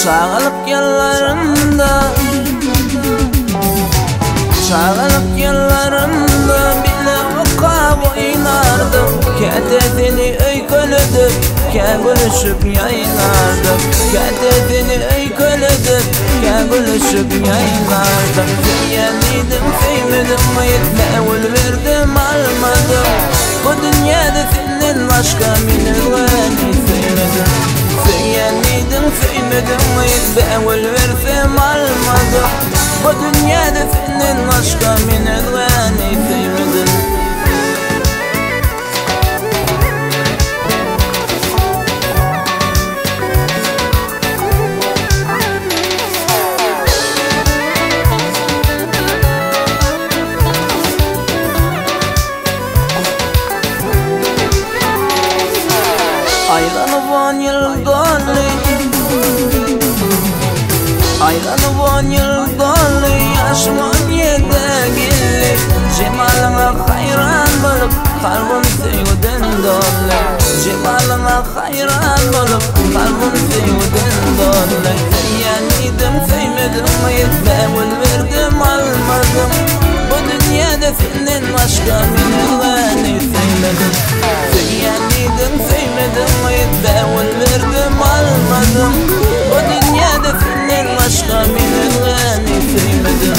Çağılıp yıllarımda bile oka oynardım. Kedetini öykünüdür, kegülüşüp yayınardım. Kedetini öykünüdür, kegülüşüp yayınardım. Feyeniydim, feymedim, meyitmevül verdim, almadım. Bu dünyada senin başka minirgani feymedim. Feyeniydim, feymedim, meyitmevül verdim, almadım. Bu dünyada senin başka minirgani feymedim. Aylanıp 10 yıl dolu, aylanıp 10 yıl dolu, yaşım 17'e geldi. Cemalına hayran bolup, kalbim sevgiden dolu. Cemalına hayran bolup, kalbim sevgiden dolu. Feyeniydim, sevmedim, meyitmevül verdim, almadım. Bu dünyada senin başka minirgani sevmedim. Feyeniydim, sevmedim, meyitmevül verdim, almadım. Bu dünyada senin başka minirgani sevmedim.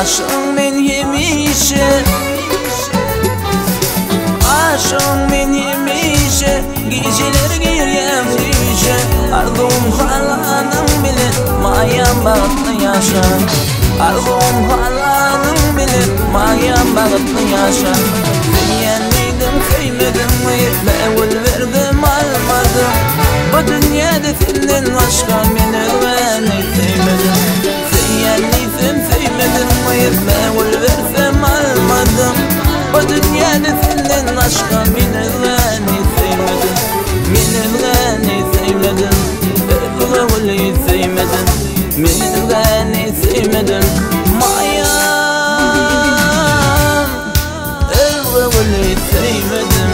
Aşığım ben yemişe, aşığım ben yemişe, geceler giryem gece. Arzum halanım bile, mayam bağıtlı yaşa. Arzum halanım bile, mayam bağıtlı yaşa. Feyeniydim, sevmedim, meyitmevül verdim, almadım. Bu dünyada senden başka minirgani sevmedim. Feyeniydim, sevmedim, meyitmevül versem almadım. Bu dünyada senden başka minirgani sevmedim. Minirgani sevmedim, öğrevuli sevmedim. Minirgani sevmedim, mayam öğrevuli sevmedim.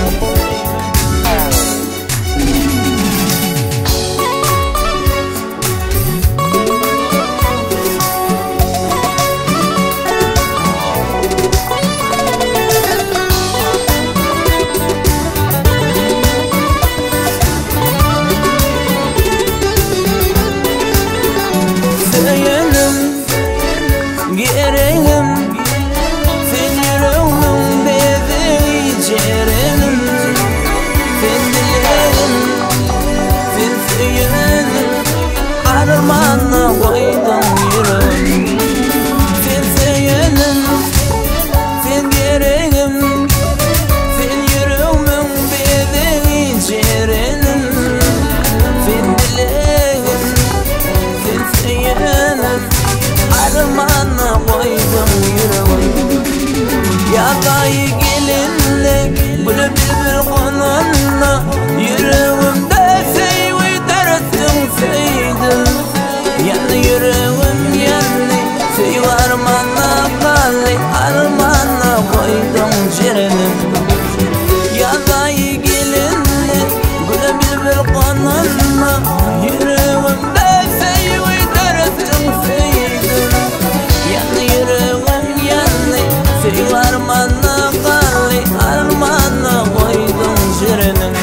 Gereğim, sen yüreğimin bebeği cerenim. Sen dilerim, sen söylenim, armağanına koydum yüreğim. Sen söylenim, sen gereğim, sen yüreğimin bebeği cerenim. Sen dilerim, sen söylenim, armağanına koydum yüreğim. Yakayı gelinle, bunu bir konunla, yüreğimde seyvi dersin seydin. Yanı yüreğim yanı, seyvi armağanına kalli, armağanına koydum cerenim. Yakayı gelinle, bunu bir konunla, yüreğimde seyvi dersin seydin. Yanı yüreğim yanı, seyvi armağanına kalli, armağanına koydum cerenim.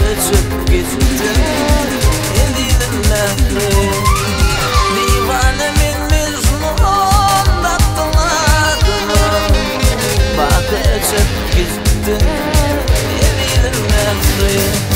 açıp gitti Elidim mehri Divanemin mecnun Baktım adına Bak açıp gitti Elidim mehri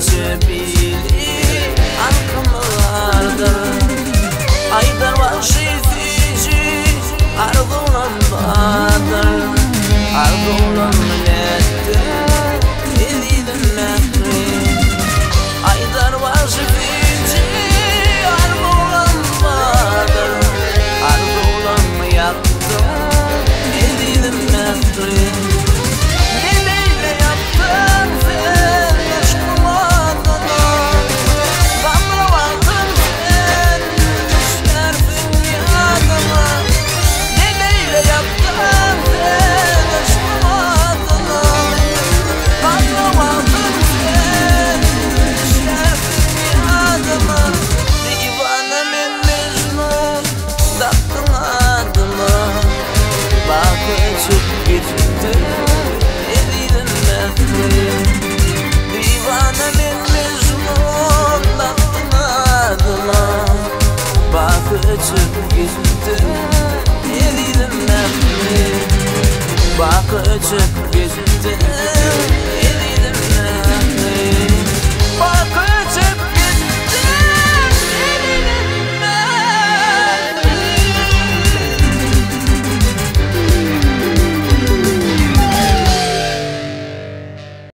Cebili arkamlarda Aydar var şefici Ardulan badır Ardulan milletti Elidim mehri Aydar var şefici Ardulan badır Ardulan mı yaktı Elidim mehri Açıp gitti Elidim mehri Divanemin mecnun Baktım adına Bak açıp gitti Elidim mehri Bak açıp gitti